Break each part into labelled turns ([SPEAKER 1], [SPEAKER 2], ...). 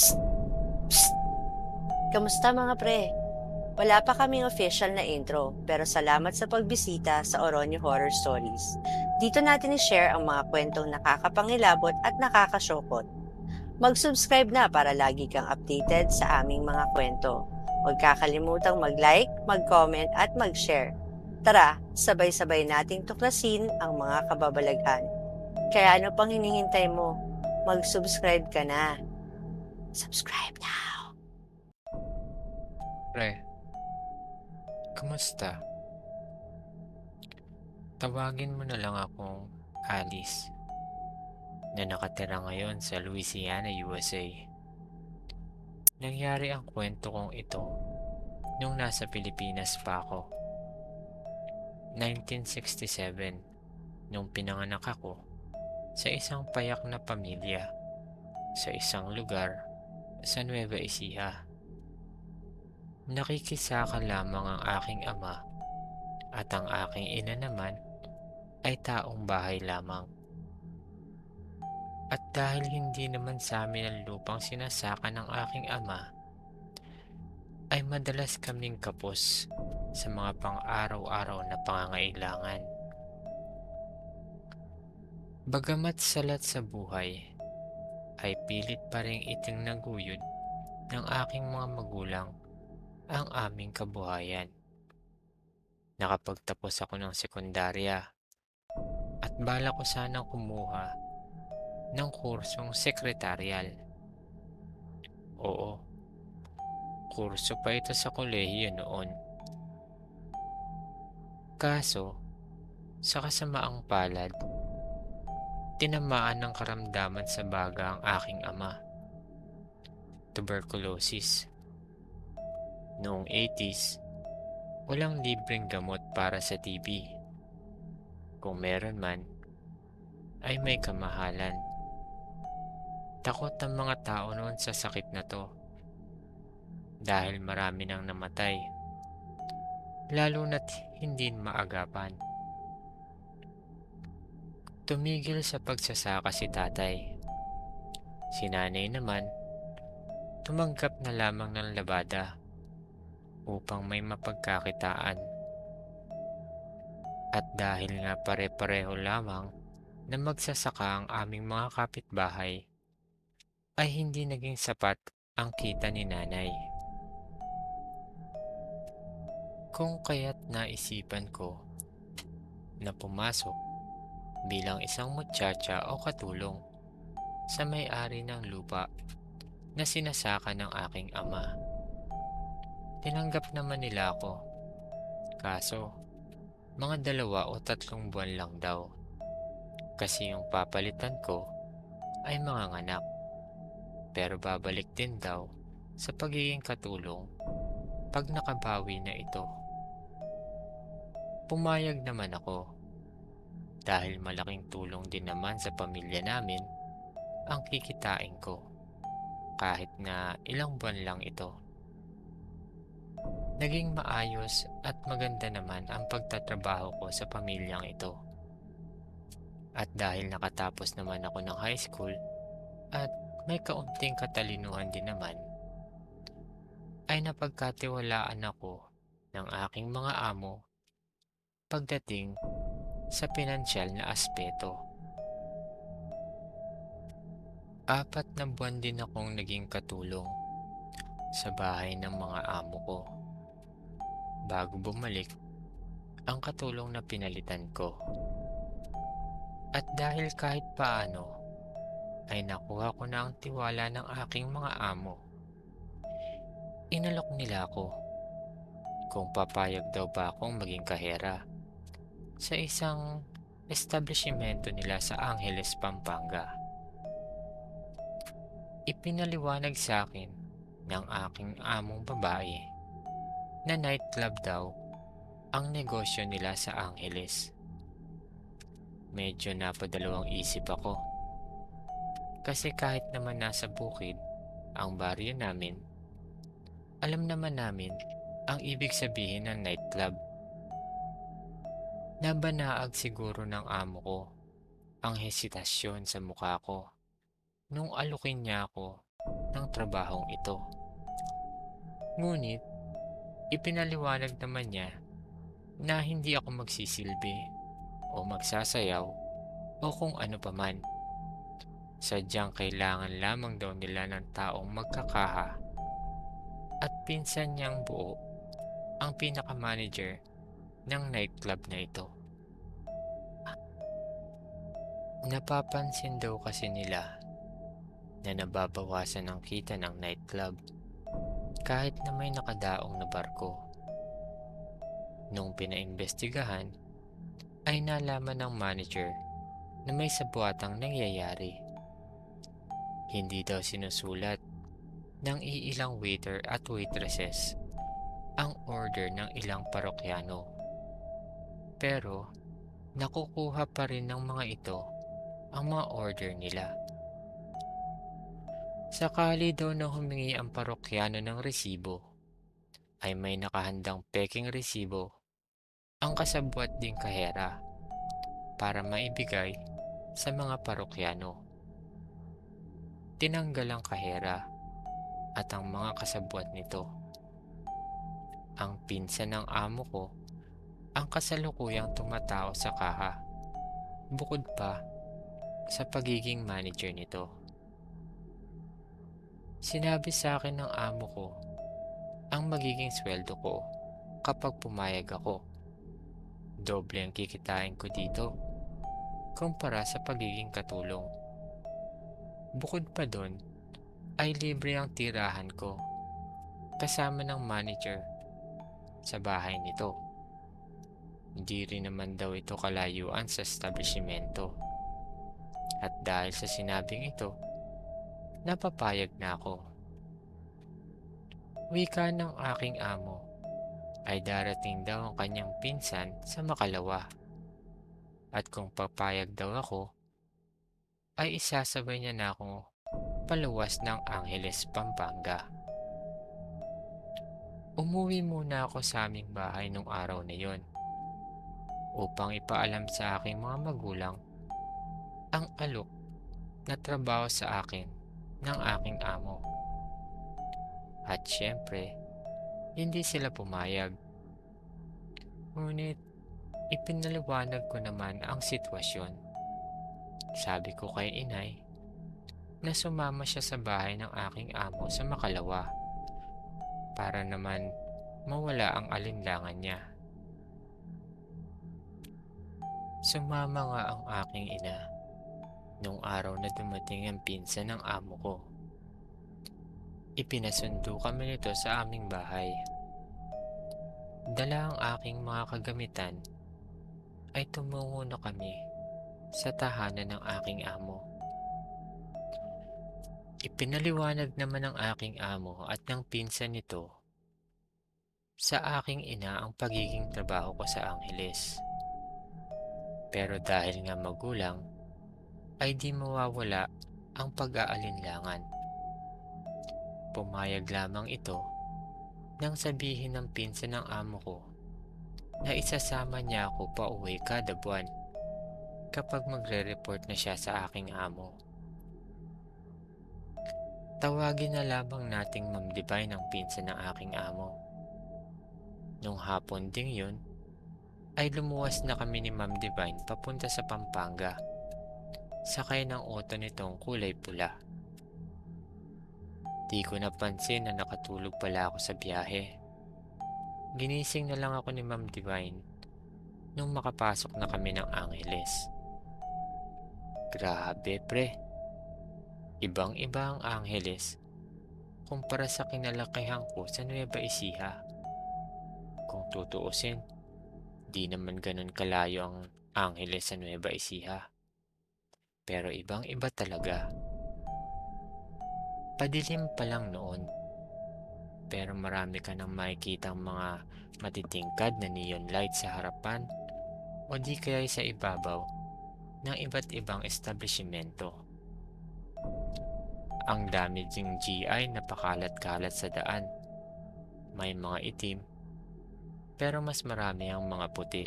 [SPEAKER 1] Psst! Kamusta mga pre? Wala pa kaming official na intro, pero salamat sa pagbisita sa Oronio Horror Stories. Dito natin i-share ang mga kwentong nakakapangilabot at nakakasyokot. Mag-subscribe na para lagi kang updated sa aming mga kwento. Huwag kakalimutang mag-like, mag-comment at mag-share. Tara, sabay-sabay nating tuklasin ang mga kababalaghan. Kaya ano pang hinihintay mo? Mag-subscribe ka na. Subscribe now!
[SPEAKER 2] Pre, kumusta? Tawagin mo na lang akong Alice na nakatira ngayon sa Louisiana, USA. Nangyari ang kwento kong ito nung nasa Pilipinas pa ako. 1967, nung pinanganak ako sa isang payak na pamilya sa isang lugar sa Nueva Ecija. Nakikisaka lamang ang aking ama at ang aking ina naman ay taong bahay lamang. At dahil hindi naman sa amin ang lupang sinasaka ng aking ama, ay madalas kaming kapos sa mga pang-araw-araw na pangangailangan. Bagamat salat sa buhay, ay pilit pa ring itinaguyod ng aking mga magulang ang aming kabuhayan. Nakapagtapos ako ng sekundarya at bala ko sanang kumuha ng kursong sekretarial. Oo, kurso pa ito sa kolehiyo noon. Kaso, sa kasamaang palad, tinamaan ng karamdaman sa baga ang aking ama. Tuberculosis. Noong 80s, walang libreng gamot para sa TB. Kung meron man, ay may kamahalan. Takot ang mga tao noon sa sakit na to dahil marami nang namatay, lalo na't hindi maagapan. Tumigil sa pagsasaka si tatay. Si nanay naman, tumanggap na lamang ng labada upang may mapagkakitaan. At dahil nga pare-pareho lamang na magsasaka ang aming mga kapitbahay, ay hindi naging sapat ang kita ni nanay. Kung kaya't naisipan ko na pumasok bilang isang muchacha o katulong sa may-ari ng lupa na sinasaka ng aking ama. Tinanggap naman nila ako, kaso mga 2 o 3 buwan lang daw, kasi yung papalitan ko ay mga anak, pero babalik din daw sa pagiging katulong pag nakabawi na ito. Pumayag naman ako dahil malaking tulong din naman sa pamilya namin ang kikitain ko kahit na ilang buwan lang ito. Naging maayos at maganda naman ang pagtatrabaho ko sa pamilyang ito. At dahil nakatapos naman ako ng high school at may kaunting katalinuhan din naman, ay napagkatiwalaan ako ng aking mga amo pagdating sa pinansyal na aspeto. 4 na buwan din akong naging katulong sa bahay ng mga amo ko bago bumalik ang katulong na pinalitan ko. At dahil kahit paano ay nakuha ko na ang tiwala ng aking mga amo, inalok nila ako kung papayag daw ba akong maging kahera sa isang establishmento nila sa Angeles, Pampanga. Ipinaliwanag sa akin ng aking among babae na nightclub daw ang negosyo nila sa Angeles. Medyo napadalawang isip ako kasi kahit naman nasa bukid ang baryo namin, alam naman namin ang ibig sabihin ng nightclub. Nabanaag siguro ng amo ko ang hesitasyon sa mukha ko nung alukin niya ako ng trabahong ito. Ngunit ipinaliwanag naman niya na hindi ako magsisilbi o magsasayaw o kung ano paman. Sadyang kailangan lamang daw nila ng taong magkakaha at pinsan niyang buo ang pinaka-manager ng nightclub na ito. Napapansin daw kasi nila na nababawasan ang kita ng nightclub kahit na may nakadaong na barko. Nung pinaimbestigahan, ay nalaman ng manager na may sabuatang nangyayari. Hindi daw sinusulat ng iilang waiter at waitresses ang order ng ilang parokyano. Pero nakukuha pa rin ng mga ito ang mga order nila. Sakali daw na humingi ang parokyano ng resibo, ay may nakahandang peking resibo ang kasabwat ding kahera para maibigay sa mga parokyano. Tinanggal ang kahera at ang mga kasabwat nito. Ang pinsan ng amo ko ang kasalukuyang tumatao sa kaha, bukod pa sa pagiging manager nito. Sinabi sa akin ng amo ko ang magiging sweldo ko kapag pumayag ako. Doble ang kikitain ko dito kumpara sa pagiging katulong. Bukod pa doon, ay libre ang tirahan ko kasama ng manager sa bahay nito. Hindi rin naman daw ito kalayuan sa establishmento. At dahil sa sinabing ito, napapayag na ako. Wika ng aking amo ay darating daw ang kanyang pinsan sa Makalawa. At kung papayag daw ako, ay isasabay niya na ako paluwas ng Angeles, Pampanga. Umuwi muna ako sa aming bahay nung araw na yon upang ipaalam sa aking mga magulang ang alok na trabaho sa akin ng aking amo. At syempre, hindi sila pumayag. Ngunit ipinaliwanag ko naman ang sitwasyon. Sabi ko kay inay na sumama siya sa bahay ng aking amo sa Makalawa para naman mawala ang alinlangan niya. Sumama nga ang aking ina nung araw na dumating ang pinsan ng amo ko. Ipinasundo kami nito sa aming bahay. Dala ang aking mga kagamitan ay tumungo na kami sa tahanan ng aking amo. Ipinaliwanag naman ng aking amo at ng pinsan nito sa aking ina ang pagiging trabaho ko sa Angeles. Pero dahil nga magulang, ay di mawawala ang pag-aalinlangan. Pumayag lamang ito nang sabihin ng pinsan ng amo ko na isasama niya ako pa uwi kada buwan kapag magre-report na siya sa aking amo. Tawagin na lamang nating Ma'am Divine ang pinsan ng aking amo. Nung hapon ding yun, ay lumuwas na kami ni Ma'am Divine papunta sa Pampanga, sakay ng auto nitong kulay pula. Di ko napansin na nakatulog pala ako sa biyahe. Ginising na lang ako ni Ma'am Divine nung makapasok na kami ng Angeles. Grabe pre, ibang-iba ang Angeles kumpara sa kinalakihan ko sa Nueva Ecija. Kung tutuusin, di naman ganun kalayo ang Angeles sa Nueva Ecija. Pero ibang-iba talaga. Padilim pa lang noon, pero marami ka nang makikitang mga matitingkad na neon light sa harapan o di kaya sa ibabaw ng iba't ibang establishmento. Ang dami ding GI na pakalat-kalat sa daan. May mga itim, pero mas marami ang mga puti.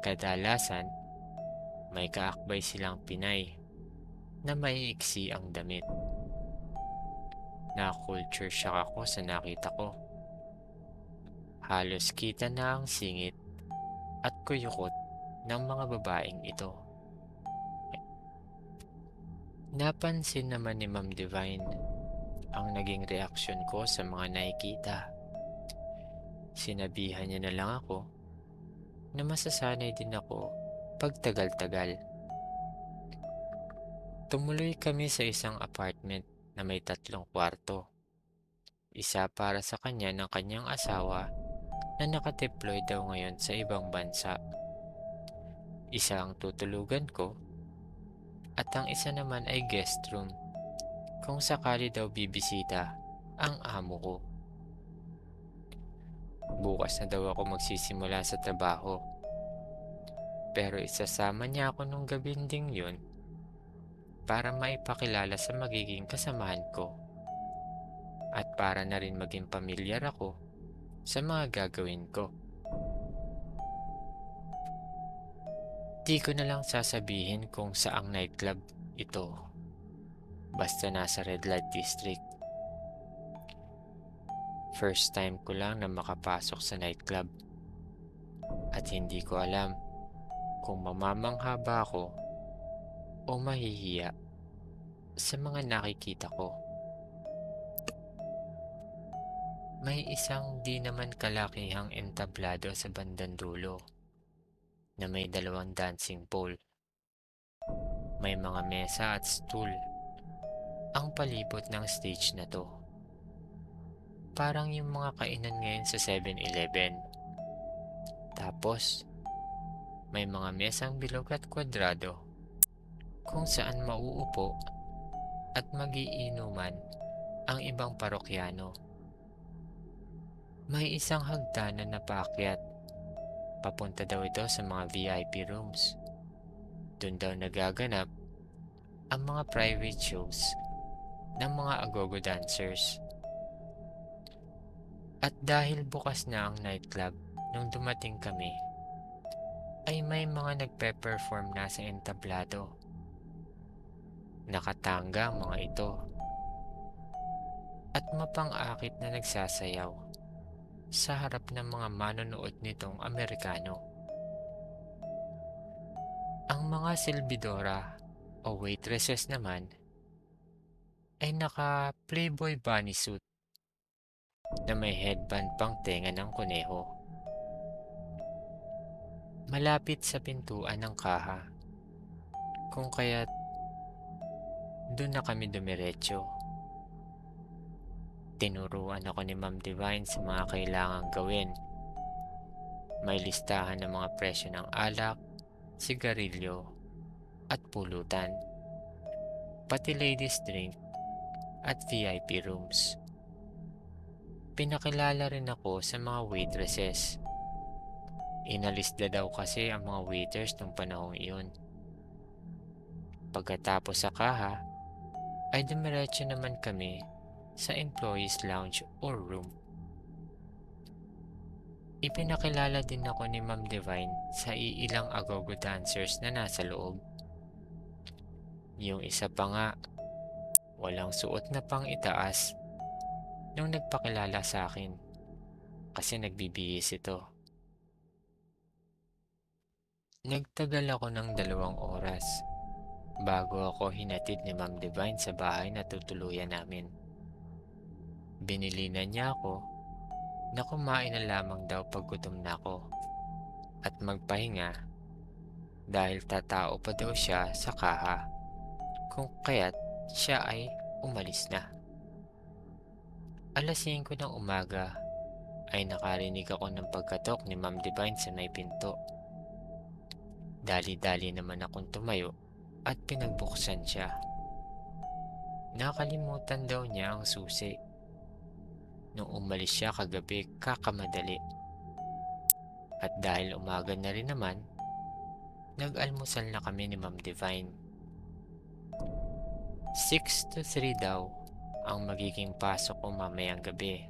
[SPEAKER 2] Kadalasan, may kaakbay silang Pinay na maiiksi ang damit. na culture shock ako sa nakita ko. Halos kita na ang singit at kuyukot ng mga babaeng ito. Napansin naman ni Ma'am Divine ang naging reaksyon ko sa mga nakikita. Sinabihan niya na lang ako na masasanay din ako pag tagal-tagal. Tumuloy kami sa isang apartment na may 3 kwarto. Isa para sa kanya ng kanyang asawa na nakadeploy daw ngayon sa ibang bansa. Isa ang tutulugan ko at ang isa naman ay guest room kung sakali daw bibisita ang amo ko. Bukas na daw ako magsisimula sa trabaho. Pero isasama niya ako nung gabing ding yun para maipakilala sa magiging kasamahan ko at para na rin maging pamilyar ako sa mga gagawin ko. Di ko na lang sasabihin kung saang nightclub ito, basta nasa red light district. First time ko lang na makapasok sa nightclub at hindi ko alam kung mamamangha ba ako o mahihiya sa mga nakikita ko. May isang di naman kalakihang entablado sa bandang dulo na may 2 dancing pole. May mga mesa at stool ang palibot ng stage na to. Parang yung mga kainan ngayon sa 7-Eleven. Tapos, may mga mesang bilog at kwadrado kung saan mauupo at magiinuman ang ibang parokyano. May isang hagdanan na paakyat. Papunta daw ito sa mga VIP rooms. Doon daw nagaganap ang mga private shows ng mga agogo dancers. At dahil bukas na ang nightclub nung dumating kami, ay may mga nagpe-perform na sa entablado. Nakatanga ang mga ito at mapang-akit na nagsasayaw sa harap ng mga manonood nitong Amerikano. Ang mga silbidora o waitresses naman ay naka Playboy bunny suit na may headband pang tenga ng kuneho. Malapit sa pintuan ng kaha, kung kaya't doon na kami dumiretso. Tinuruan ako ni Ma'am Divine sa mga kailangang gawin. May listahan ng mga presyo ng alak, sigarilyo, at pulutan. Pati ladies drink at VIP rooms. Pinakilala rin ako sa mga waitresses. Inalista daw kasi ang mga waiters nung panahong iyon. Pagkatapos sa kaha, ay dumiretso naman kami sa employees lounge or room. Ipinakilala din ako ni Ma'am Divine sa iilang agogo dancers na nasa loob. Yung isa pa nga, walang suot na pang itaas nung nagpakilala sa akin kasi nagbibihis ito. Nagtagal ako ng 2 oras bago ako hinatid ni Ma'am Divine sa bahay na tutuluyan namin. Binilinan niya ako na kumain na lamang daw pag gutom na ako at magpahinga dahil tatao pa daw siya sa kaha kung kaya't siya ay umalis na. 5:00 ng umaga ay nakarinig ako ng pagkatok ni Ma'am Divine sa may pinto. Dali-dali naman akong tumayo at pinagbuksan siya. Nakalimutan daw niya ang susi. Nung umalis siya kagabi kakamadali. At dahil umaga na rin naman, nag-almusal na kami ni Ma'am Divine. 6 to 3 daw ang magiging pasok ko mamayang gabi.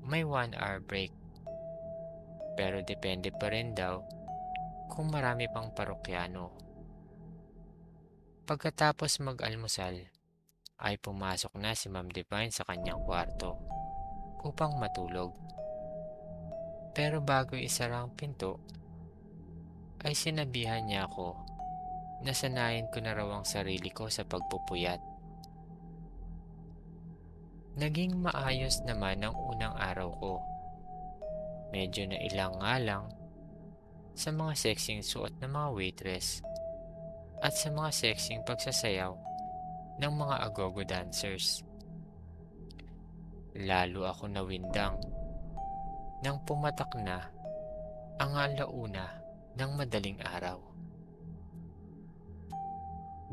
[SPEAKER 2] May 1 hour break. Pero depende pa rin daw kung marami pang parokyano. Pagkatapos mag-almusal, ay pumasok na si Ma'am Divine sa kanyang kwarto upang matulog. Pero bago isara ang pinto, ay sinabihan niya ako na sanayin ko na raw ang sarili ko sa pagpupuyat. Naging maayos naman ang unang araw ko. Medyo nailang nga lang sa mga sexing suot ng mga waitress at sa mga sexing pagsasayaw ng mga agogo dancers. Lalo ako nawindang nang pumatak na ang alauna ng madaling araw.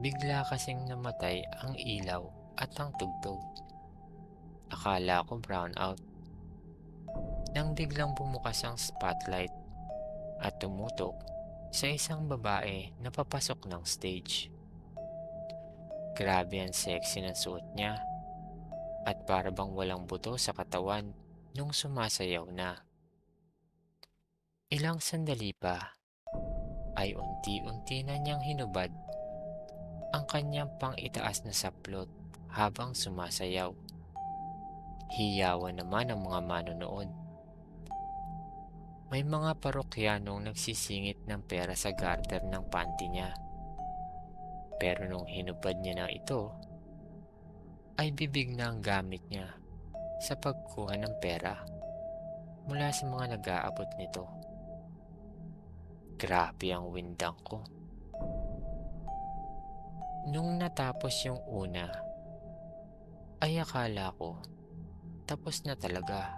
[SPEAKER 2] Bigla kasing namatay ang ilaw at ang tugtog. Akala ko brown out. Nang biglang bumukas ang spotlight at tumutok sa isang babae na papasok ng stage. Grabe ang sexy ng suot niya at para bang walang buto sa katawan nung sumasayaw na. Ilang sandali pa ay unti-unti na niyang hinubad ang kanyang pang-itaas na saplot habang sumasayaw. Hiyawan naman ang mga manonood. May mga parokyanong nagsisingit ng pera sa garter ng panty niya. Pero nung hinubad niya na ito, ay bibig na ang gamit niya sa pagkuha ng pera mula sa mga nag-aabot nito. Grabe ang windang ko. Nung natapos yung una, ay akala ko tapos na talaga.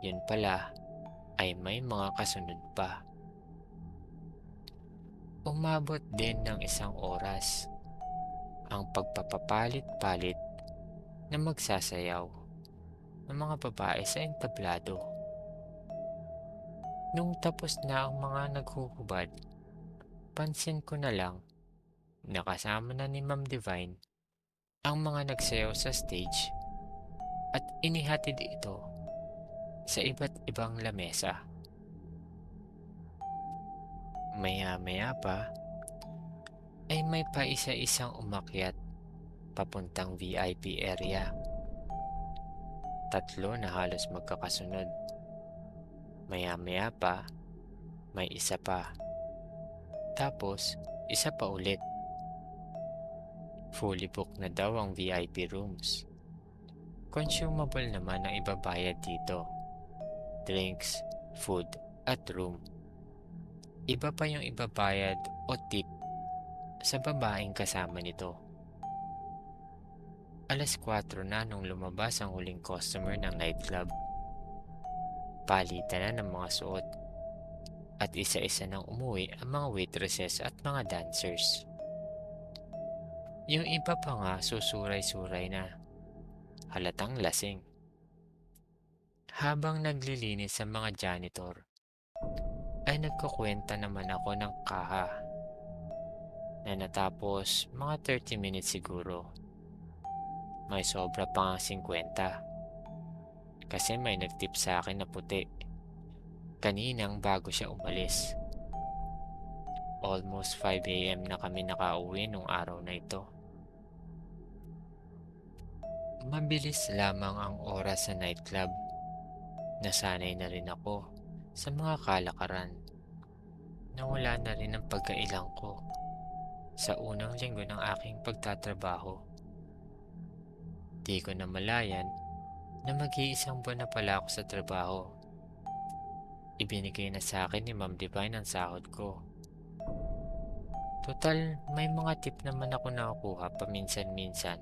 [SPEAKER 2] Yun pala ay may mga kasunod pa. Umabot din ng 1 oras ang pagpapapalit-palit na magsasayaw ng mga babae sa entablado. Nung tapos na ang mga naghuhubad, pansin ko na lang na kasama na ni Ma'am Divine ang mga nagsayaw sa stage at inihatid ito sa iba't ibang lamesa. Maya-maya pa ay may paisa-isang umakyat papuntang VIP area. 3 na halos magkakasunod. Maya-maya pa, may isa pa. Tapos, isa pa ulit. Fully booked na daw ang VIP rooms. Consumable naman ang ibabayad dito. Drinks, food, at room. Iba pa yung ibabayad o tip sa babaeng kasama nito. 4:00 na nung lumabas ang huling customer ng nightclub. Palitan na ng mga suot at isa-isa nang umuwi ang mga waitresses at mga dancers. Yung iba pa nga susuray-suray na, halatang lasing. Habang naglilinis sa mga janitor, ay nagkukwenta naman ako ng kaha na natapos mga 30 minutes siguro. May sobra pa nga 50 kasi may nagtip sa akin na puti kaninang bago siya umalis. Almost 5 AM na kami nakauwi nung araw na ito. Mabilis lamang ang oras sa nightclub. Nasanay na rin ako sa mga kalakaran. Nawala na rin ang pagkailang ko sa unang linggo ng aking pagtatrabaho. Di ko namalayan na mag-iisang buwan na pala ako sa trabaho. Ibinigay na sa akin ni Ma'am Divine ang sahod ko. Total, may mga tip naman ako nakukuha paminsan-minsan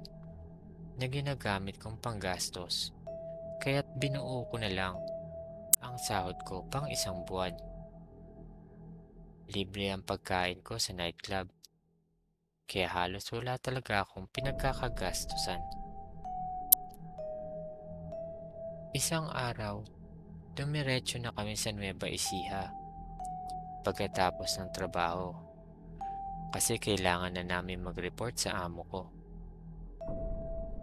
[SPEAKER 2] na ginagamit kong panggastos, kaya't binuo ko na lang ang sahod ko pang 1 buwan. Libre ang pagkain ko sa nightclub, kaya halos wala talaga akong pinagkakagastusan. Isang araw, dumiretso na kami sa Nueva Ecija pagkatapos ng trabaho kasi kailangan na namin mag-report sa amo ko.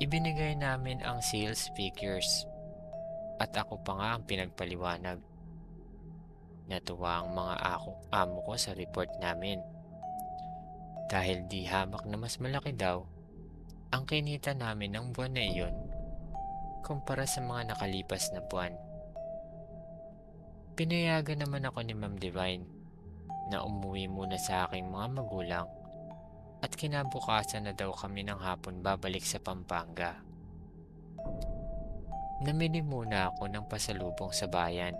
[SPEAKER 2] Ibinigay namin ang sales figures at ako pa nga ang pinagpaliwanag. Natuwa ang mga amo ko sa report namin dahil di hamak na mas malaki daw ang kinita namin ng buwan na iyon kumpara sa mga nakalipas na buwan. Pinayagan naman ako ni Ma'am Divine na umuwi muna sa aking mga magulang at kinabukasan na daw kami ng hapon babalik sa Pampanga. Namili muna ako ng pasalubong sa bayan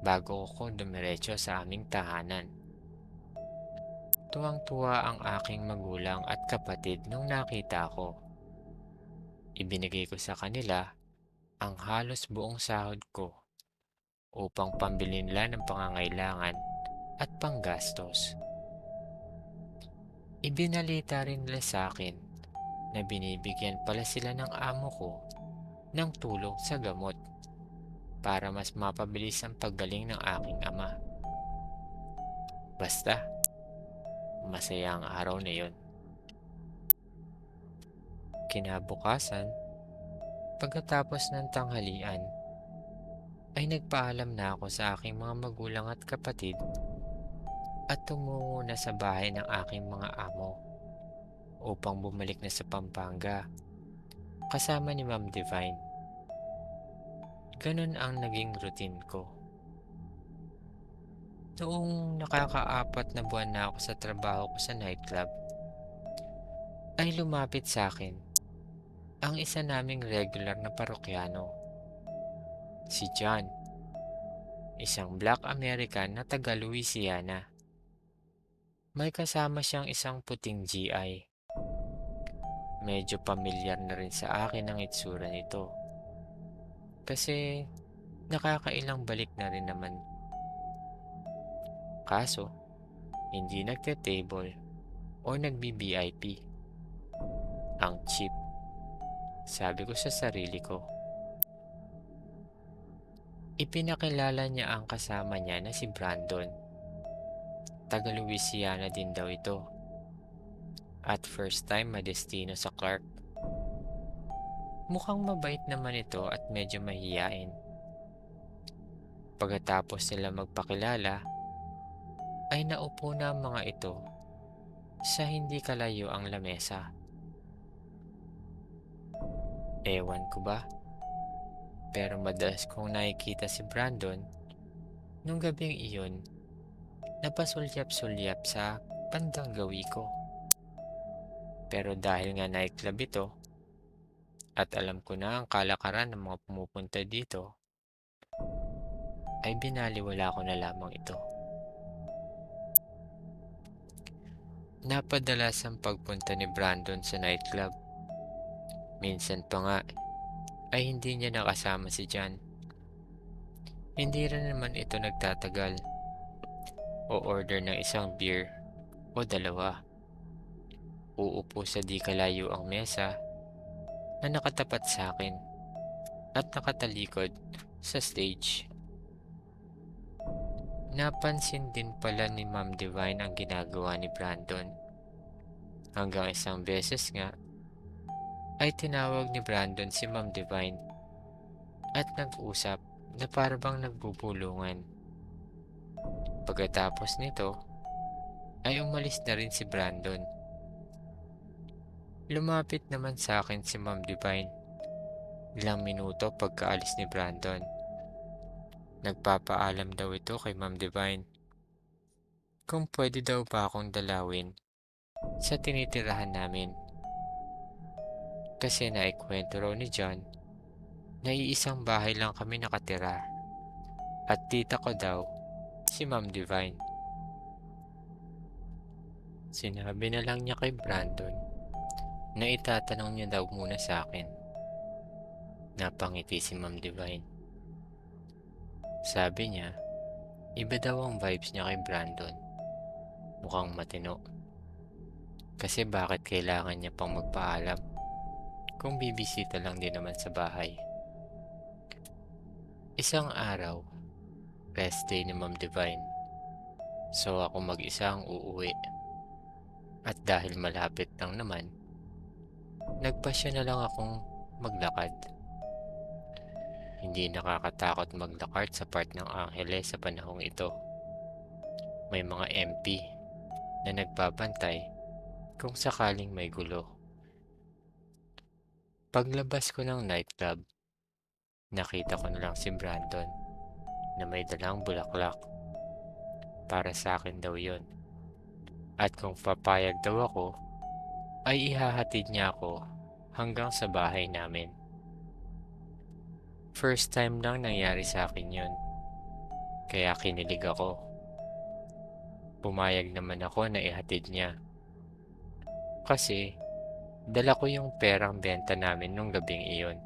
[SPEAKER 2] bago ako dumiretso sa aming tahanan. Tuwang-tuwa ang aking magulang at kapatid nung nakita ko. Ibinigay ko sa kanila ang halos buong sahod ko upang pambili nila ng pangangailangan at panggastos. Ibinalita rin nila sa akin na binibigyan pala sila ng amo ko ng tulong sa gamot para mas mapabilis ang paggaling ng aking ama. Basta, masaya ang araw na yon. Kinabukasan, pagkatapos ng tanghalian, ay nagpaalam na ako sa aking mga magulang at kapatid at tumungo na sa bahay ng aking mga amo upang bumalik na sa Pampanga kasama ni Ma'am Divine. Ganun ang naging routine ko. Noong nakakaapat na buwan na ako sa trabaho ko sa nightclub, ay lumapit sa akin ang isa naming regular na parokyano, si John, isang Black American na taga Louisiana. May kasama siyang isang puting GI. Medyo pamilyar na rin sa akin ang itsura nito kasi nakakailang balik na rin naman. Kaso, hindi nagte-table o nagbi-VIP. Ang cheap, sabi ko sa sarili ko. Ipinakilala niya ang kasama niya na si Brandon. Taga Louisiana din daw ito. At first time madestino sa Clark. Mukhang mabait naman ito at medyo mahiyain. Pagkatapos nila magpakilala, ay naupo na ang mga ito sa hindi kalayo ang lamesa. Ewan ko ba, pero madalas kong nakikita si Brandon nung gabing iyon napasulyap-sulyap sa bandang gawi ko. Pero dahil nga nightclub ito at alam ko na ang kalakaran ng mga pumupunta dito, ay binaliwala ko na lamang ito. Napadalas ang pagpunta ni Brandon sa nightclub. Minsan pa nga ay hindi niya nakasama si John. Hindi rin naman ito nagtatagal. O order ng isang beer o dalawa. Uupo sa di kalayo ang mesa na nakatapat sa akin at nakatalikod sa stage. Napansin din pala ni Ma'am Divine ang ginagawa ni Brandon. Hanggang isang beses nga ay tinawag ni Brandon si Ma'am Divine at nag-usap na parabang nagbubulungan. Pagkatapos nito ay umalis na rin si Brandon. Lumapit naman sa akin si Ma'am Divine ilang minuto pagkaalis ni Brandon. Nagpapaalam daw ito kay Ma'am Divine kung pwede daw ba akong dalawin sa tinitirahan namin. Kasi naikwento raw ni John na iisang bahay lang kami nakatira at tita ko daw si Ma'am Divine. Sinabi na lang niya kay Brandon na itatanong niya daw muna sa akin. Napangiti si Ma'am Divine. Sabi niya, iba daw ang vibes niya kay Brandon. Mukhang matino. Kasi bakit kailangan niya pang magpaalam kung bibisita lang din naman sa bahay. Isang araw, rest day ni Ma'am Divine. So ako mag-isa ang uuwi. At dahil malapit lang naman, nagpasya na lang akong maglakad. Hindi nakakatakot maglakad sa part ng Angeles sa panahong ito. May mga MP na nagbabantay kung sakaling may gulo. Paglabas ko ng nightclub, nakita ko na lang si Brandon na may dalang bulaklak. Para sa akin daw yon. At kung papayag daw ako, ay ihahatid niya ako hanggang sa bahay namin. First time lang nangyari sa akin yun, kaya kinilig ako. Pumayag naman ako na ihatid niya. Kasi dala ko yung perang benta namin nung gabing iyon.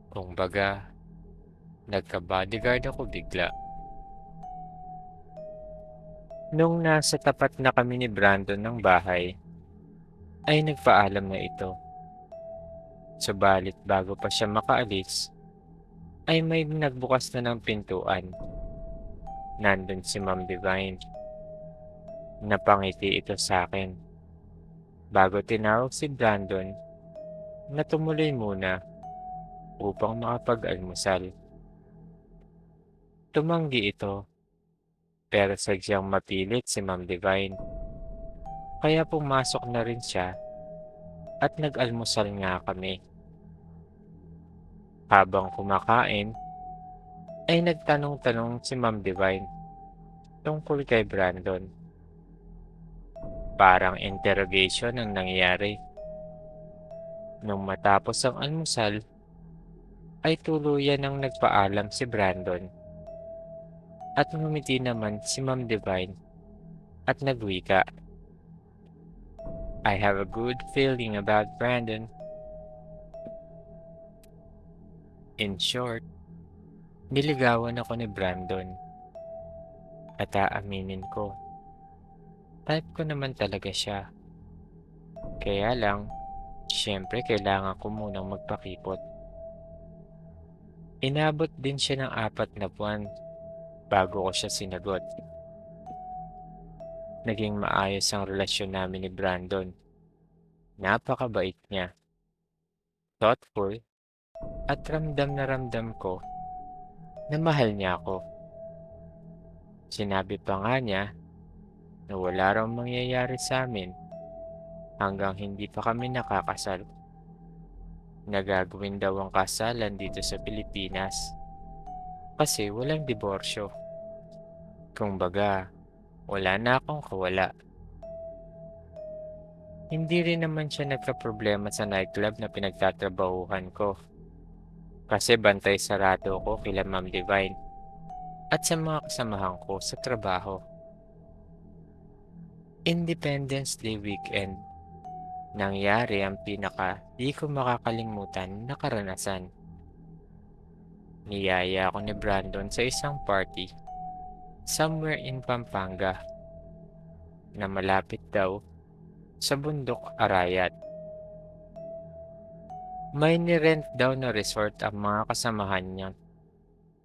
[SPEAKER 2] Kung baga, nagka-bodyguard ako bigla. Nung nasa tapat na kami ni Brandon ng bahay, ay nagpaalam na ito. Subalit bago pa siya makaalis, ay may nagbukas na ng pintuan. Nandun si Ma'am Divine. Napangiti ito sa akin. Bago tinawag si Brandon na tumuloy muna upang makapag-almusal. Tumanggi ito, pero sadyang mapilit si Ma'am Divine. Kaya pumasok na rin siya at nag-almusal nga kami. Habang kumakain, ay nagtanong-tanong si Ma'am Divine tungkol kay Brandon. Parang interrogation ang nangyari. Nung matapos ang almusal, ay tuluyan ang nagpaalam si Brandon. At ngumiti naman si Ma'am Divine at nagwika. I have a good feeling about Brandon. In short, niligawan ako ni Brandon. At aaminin ko, type ko naman talaga siya. Kaya lang, syempre kailangan ko munang magpakipot. Inabot din siya ng 4 na buwan bago ko siya sinagot. Naging maayos ang relasyon namin ni Brandon. Napakabait niya, thoughtful, at ramdam na ramdam ko na mahal niya ako. Sinabi pa nga niya na wala raw mangyayari sa amin hanggang hindi pa kami nakakasal. Nagagawin daw ang kasalan dito sa Pilipinas kasi walang diborsyo. Kung baga, wala na akong kawala. Hindi rin naman siya nagka-problema sa nightclub na pinagtatrabahuhan ko. Kasi bantay sarado ko kila Ma'am Divine at sa mga kasamahan ko sa trabaho. Independence Day weekend, nangyari ang pinaka di ko makakalimutan na karanasan. Niyaya ako ni Brandon sa isang party somewhere in Pampanga na malapit daw sa bundok Arayat. May nirent daw na resort ang mga kasamahan niya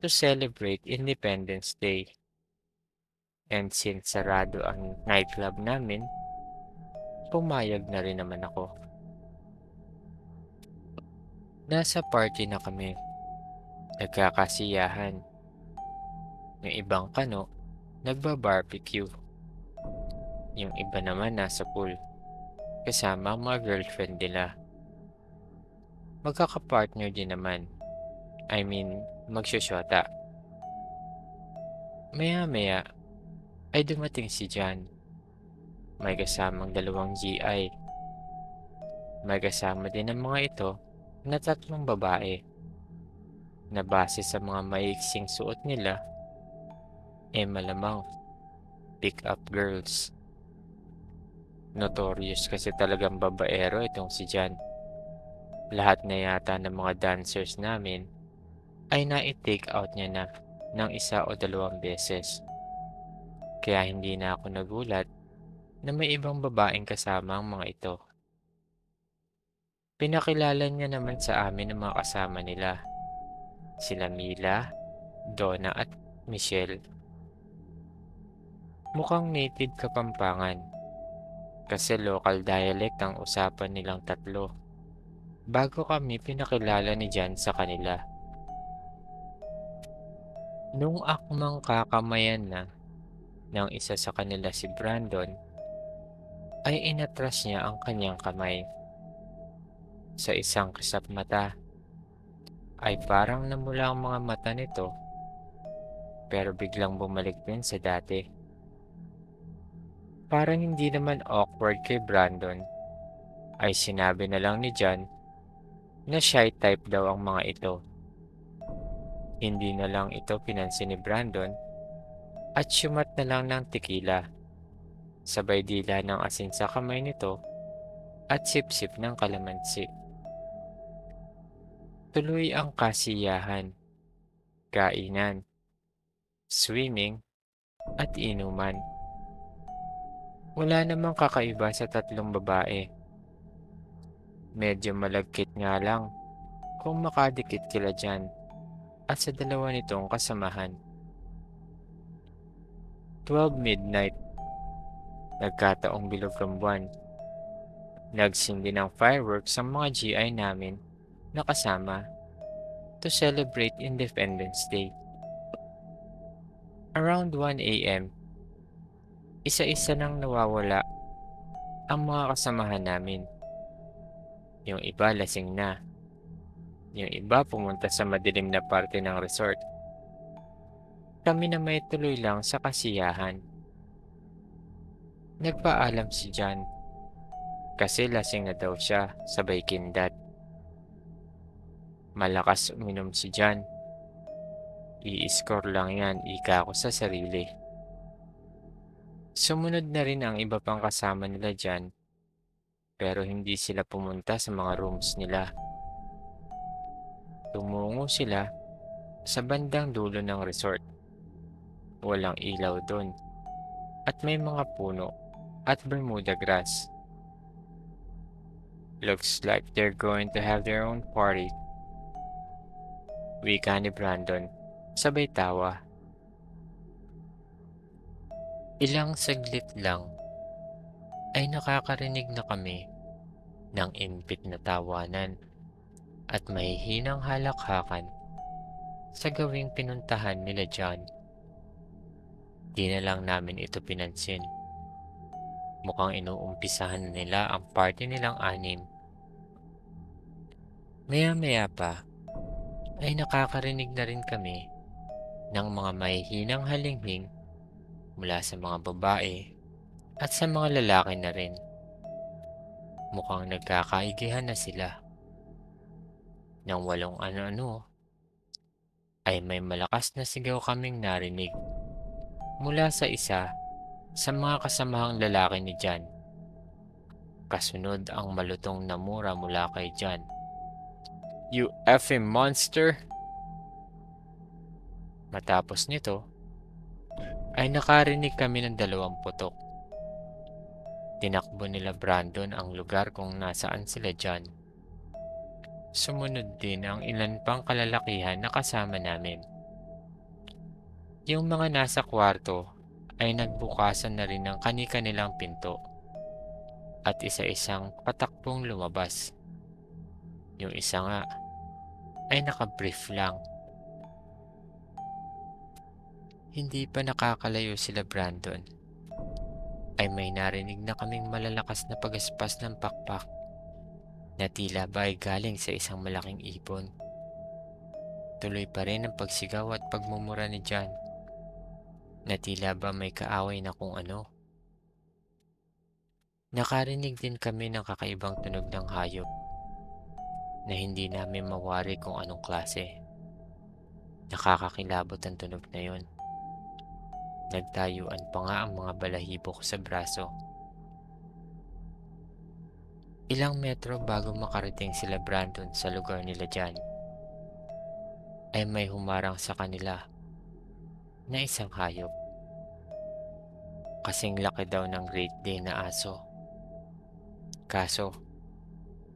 [SPEAKER 2] to celebrate Independence Day. And since sarado ang nightclub namin, pumayag na rin naman ako. Nasa party na kami. Nagkakasiyahan. Yung ibang kano, nagba-barbecue. Yung iba naman nasa pool. Kasama ang mga girlfriend nila. Magkakapartner din naman. I mean, magsusyota. Maya-maya, ay dumating si John. May kasamang 2 GI. May kasama din ang mga ito na 3 babae. Na base sa mga maiksing suot nila, malamang pick-up girls. Notorious kasi talagang babaero itong si John. Lahat na yata ng mga dancers namin ay na-take out niya na ng 1 o 2 beses. Kaya hindi na ako nagulat na may ibang babaeng kasama ang mga ito. Pinakilala niya naman sa amin ang mga kasama nila. Sila Mila, Donna at Michelle. Mukhang native Kapampangan kasi local dialect ang usapan nilang 3. Bago kami pinakilala ni John sa kanila. Nung akmang kakamayan na ng isa sa kanila si Brandon, ay inatras niya ang kanyang kamay. Sa isang kisap mata ay parang namula ang mga mata nito pero biglang bumalik din sa dati. Parang hindi naman awkward kay Brandon ay sinabi na lang ni John na shy type daw ang mga ito. Hindi na lang ito pinansin ni Brandon at syumat na lang ng tekila. Sabay dila ng asin sa kamay nito at sip-sip ng kalamansi. Tuloy ang kasiyahan, kainan, swimming at inuman. Wala namang kakaiba sa tatlong babae. Medyo malagkit nga lang kung makadikit kila dyan at sa dalawa nitong kasamahan. 12 midnight, nagkataong bilog ang buwan. Nagsindi ng fireworks ang mga GI namin na kasama to celebrate Independence Day. Around 1 a.m., isa-isa nang nawawala ang mga kasamahan namin. Yung iba lasing na. Yung iba pumunta sa madilim na parte ng resort. Kami na may tuloy lang sa kasiyahan. Nagpaalam si John kasi lasing na daw siya sabay kindat. Malakas uminom si John. I-score lang yan, ika ko sa sarili. Sumunod na rin ang iba pang kasama nila dyan pero hindi sila pumunta sa mga rooms nila. Tumungo sila sa bandang dulo ng resort. Walang ilaw doon at may mga puno at Bermuda grass. Looks like they're going to have their own party. Wika ni Brandon, sabay tawa. Ilang saglit lang ay nakakarinig na kami ng impit na tawanan at mahihinang halakhakan sa gawing pinuntahan nila John. Di na lang namin ito pinansin. Mukhang inuumpisahan na nila ang party nilang anim. Maya-maya pa ay nakakarinig na rin kami ng mga mahihinang halinghing mula sa mga babae at sa mga lalaki na rin. Mukhang nagkakaigihan na sila. Nang walong ano-ano ay may malakas na sigaw kaming narinig mula sa isa sa mga kasamahang lalaki ni John. Kasunod ang malutong na mura mula kay John. "You effing monster!" Matapos nito ay nakarinig kami ng dalawang putok. Tinakbo nila Brandon ang lugar kung nasaan sila John. Sumunod din ang ilan pang kalalakihan na kasama namin. Yung mga nasa kwarto ay nagbukasan na rin ng kani-kanilang pinto at isa-isang patakbong lumabas. Yung isa nga ay nakabrief lang. Hindi pa nakakalayo sila Brandon ay may narinig na kaming malalakas na pagaspas ng pakpak na tila ba ay galing sa isang malaking ibon. Tuloy pa rin ang pagsigaw at pagmumura ni John na tila ba may kaaway na kung ano. Nakarinig din kami ng kakaibang tunog ng hayop na hindi namin mawari kung anong klase. Nakakakilabot ang tunog na yon. Nagtayuan pa nga ang mga balahibo ko sa braso. Ilang metro bago makarating sila Brandon sa lugar nila John, ay may humarang sa kanila na isang hayop. Kasing laki daw ng Great Dane na aso. Kaso,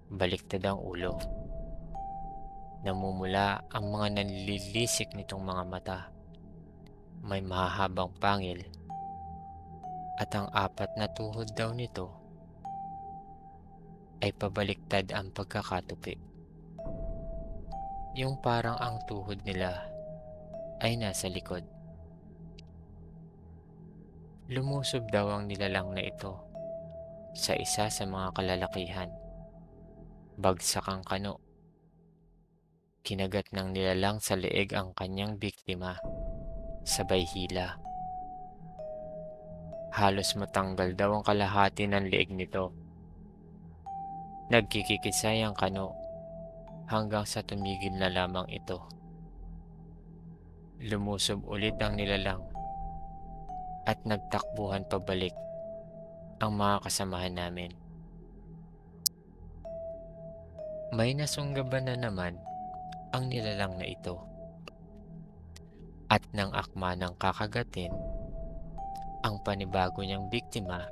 [SPEAKER 2] baliktad ang ulo. Namumula ang mga nanlilisik nitong mga mata. May mahahabang pangil at ang apat na tuhod daw nito ay pabaliktad ang pagkakatupi. Yung parang ang tuhod nila ay nasa likod. Lumusob daw ang nilalang na ito sa isa sa mga kalalakihan. Bagsak ang kano. Kinagat ng nilalang sa leeg ang kanyang biktima, sabay hila. Halos matanggal daw ang kalahati ng leeg nito. Nagkikikisay ang kano hanggang sa tumigil na lamang ito. Lumusob ulit ang nilalang at nagtakbuhan pabalik ang mga kasamahan namin. May nasunggaban na naman ang nilalang na ito at nang akma ng kakagatin ang panibago niyang biktima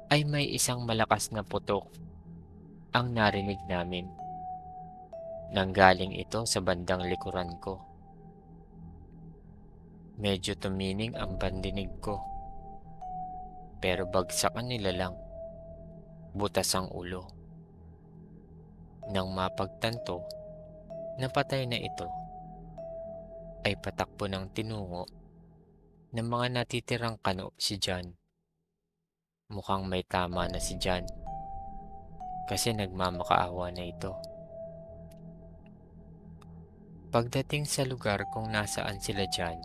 [SPEAKER 2] ay may isang malakas na putok ang narinig namin. Nanggaling ito sa bandang likuran ko. Medyo tumining ang pandinig ko, pero bagsak ang nilalang, butas ang ulo. Nang mapagtanto na patay na ito, ay patakbo ng tinungo ng mga natitirang kano si John. Mukhang may tama na si John kasi nagmamakaawa na ito. Pagdating sa lugar kung nasaan sila John,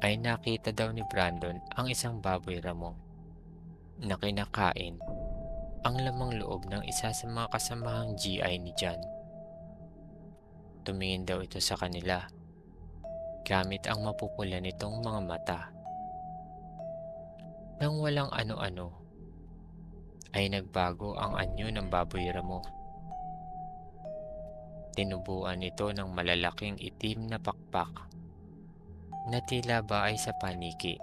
[SPEAKER 2] ay nakita daw ni Brandon ang isang baboy ramo na kinakain ang lamang loob ng isa sa mga kasamahang GI ni John. Tumingin daw ito sa kanila gamit ang mapupula nitong mga mata. Nang walang ano-ano, ay nagbago ang anyo ng baboy ramo. Tinubuan ito ng malalaking itim na pakpak na tila ba ay sa paniki.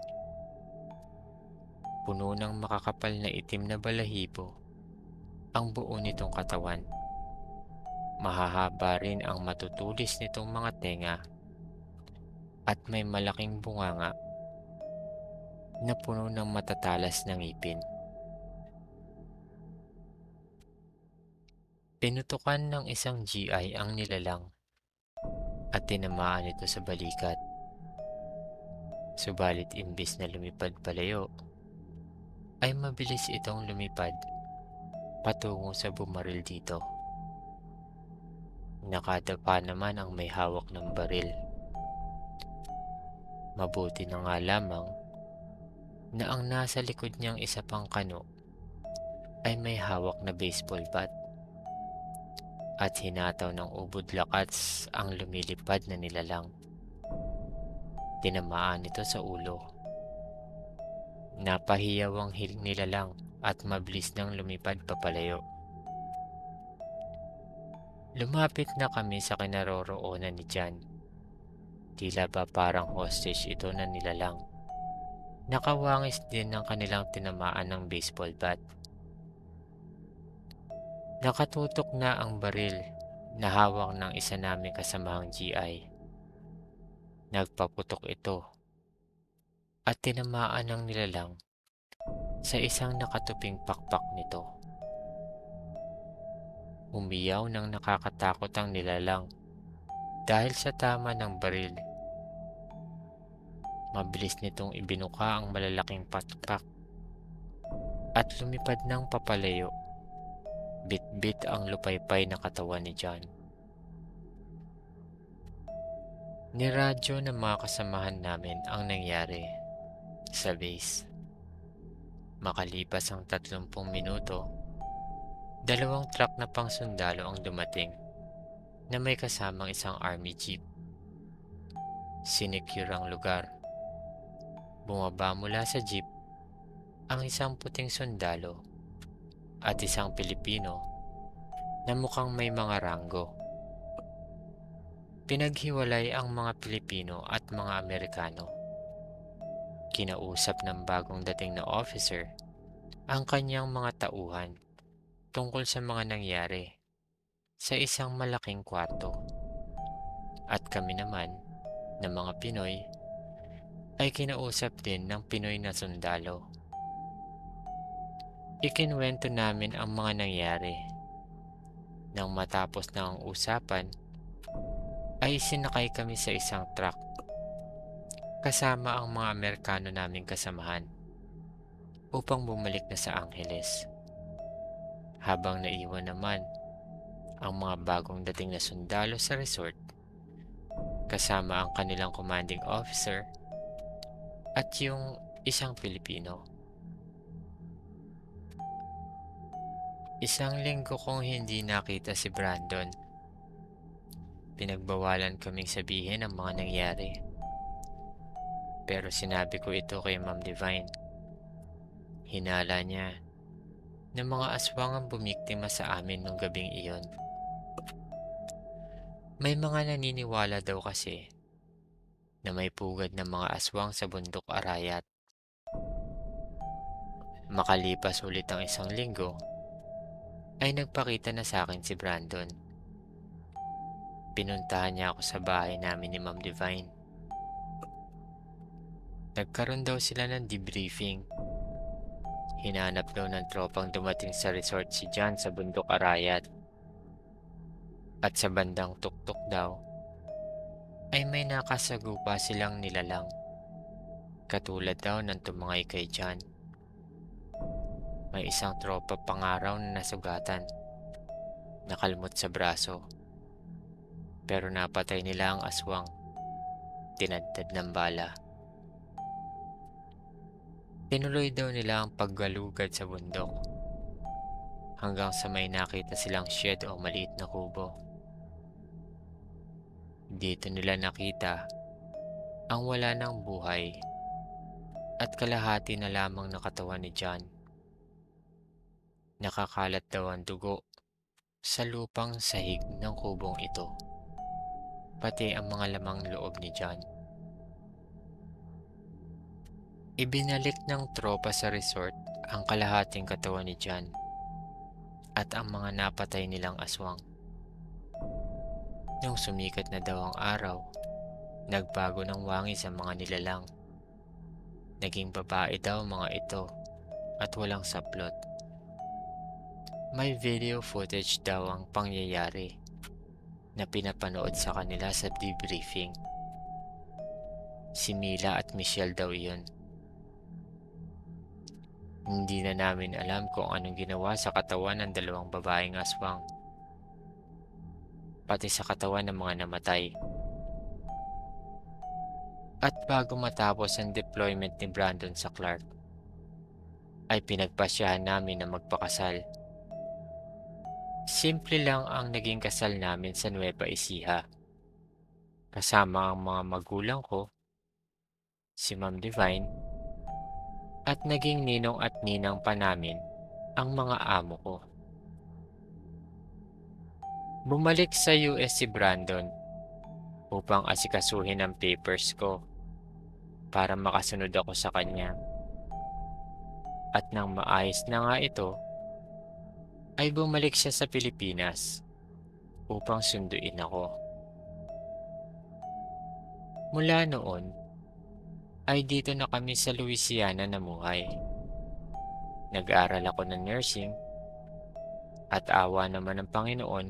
[SPEAKER 2] Puno ng makakapal na itim na balahibo ang buo nitong katawan. Mahahaba rin ang matutulis nitong mga tenga at may malaking bunganga na puno ng matatalas na ngipin. Pinutukan ng isang GI ang nilalang at tinamaan ito sa balikat. Subalit imbis na lumipad palayo, ay mabilis itong lumipad patungo sa bumaril dito. Nakadapa naman ang may hawak ng baril. Mabuti na nga lamang na ang nasa likod niyang isa pang kano ay may hawak na baseball bat at hinataw ng ubod lakats ang lumilipad na nilalang. Tinamaan ito sa ulo. Napahiyaw ang nilalang at mabilis nang lumipad papalayo. Lumapit na kami sa kinaroroonan ni John. Tila ba parang hostage ito na nilalang. Nakawangis din ng kanilang tinamaan ng baseball bat. Nakatutok na ang baril na hawak ng isa naming kasamahang GI. Nagpaputok ito at tinamaan ng nilalang sa isang nakatuping pakpak nito. Umiyaw ng nakakatakot ang nilalang dahil sa tama ng baril. Mabilis nitong ibinuka ang malalaking pakpak at lumipad ng papalayo. Bit-bit ang lupaypay na katawan ni John. Niradyo ng mga kasamahan namin ang nangyari sa base. Makalipas ang 30 minuto, 2 truck na pangsundalo ang dumating na may kasamang isang army jeep. Sinecure ang lugar. Bumaba mula sa jeep ang isang puting sundalo at isang Pilipino na mukhang may mga ranggo. Pinaghiwalay ang mga Pilipino at mga Amerikano. Kinausap ng bagong dating na officer ang kanyang mga tauhan tungkol sa mga nangyari sa isang malaking kwarto. At kami naman, na mga Pinoy, ay kinausap din ng Pinoy na sundalo. Ikinwento namin ang mga nangyari. Nang matapos na ang usapan, ay sinakay kami sa isang truck kasama ang mga Amerikano naming kasamahan upang bumalik na sa Angeles. habang naiwan naman ang mga bagong dating na sundalo sa resort kasama ang kanilang commanding officer at yung isang Pilipino. Isang linggo kong hindi nakita si Brandon. Pinagbawalan kaming sabihin ang mga nangyari. Pero sinabi ko ito kay Ma'am Divine. Hinala niya na mga aswang ang bumiktima sa amin nung gabing iyon. May mga naniniwala daw kasi na may pugad ng mga aswang sa bundok Arayat. Makalipas ulit ang isang linggo, ay nagpakita na sa akin si Brandon. Pinuntahan niya ako sa bahay namin ni Ma'am Divine. Nagkaroon daw sila ng debriefing. Hinanap daw ng tropang dumating sa resort si John sa bundok Arayat. At sa bandang tuktok daw, ay may nakasagupa silang nilalang. Katulad daw ng tumangay kay John. May isang tropa pangaraw na nasugatan. Nakalmot sa braso. Pero napatay nila ang aswang. Tinadtad ng bala. Tinuloy daw nila ang paggalugad sa bundok. Hanggang sa may nakita silang shed o maliit na kubo. Dito nila nakita ang wala ng buhay at kalahati na lamang na katawan ni John. Nakakalat daw ang dugo sa lupang sahig ng kubong ito, pati ang mga lamang loob ni John. Ibinalik ng tropa sa resort ang kalahating katawan ni John at ang mga napatay nilang aswang. Nung sumikat na daw ang araw, nagbago ng wangis ang mga nilalang. Naging babae daw mga ito at walang saplot. May video footage daw ang pangyayari na pinapanood sa kanila sa debriefing. Si Mila at Michelle daw iyon. Hindi na namin alam kung anong ginawa sa katawan ng dalawang babaeng aswang. Pati sa katawan ng mga namatay. At bago matapos ang deployment ni Brandon sa Clark, ay pinagpasyahan namin na magpakasal. Simple lang ang naging kasal namin sa Nueva Ecija. Kasama ang mga magulang ko, si Ma'am Divine, at naging ninong at ninang pa namin ang mga amo ko. Bumalik sa US si Brandon upang asikasuhin ang papers ko para makasunod ako sa kanya. At nang maayos na nga ito, ay bumalik siya sa Pilipinas upang sunduin ako. Mula noon, ay dito na kami sa Louisiana namuhay. Nag-aral ako ng nursing at awa naman ng Panginoon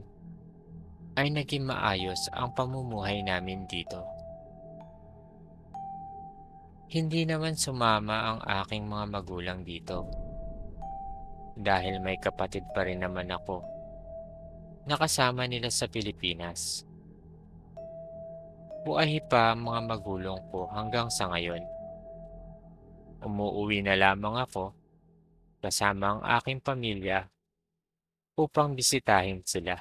[SPEAKER 2] ay naging maayos ang pamumuhay namin dito. Hindi naman sumama ang aking mga magulang dito dahil may kapatid pa rin naman ako na kasama nila sa Pilipinas. Buhay pa ang mga magulang ko hanggang sa ngayon. Umuuwi na lamang ako kasama ang aking pamilya upang bisitahin sila.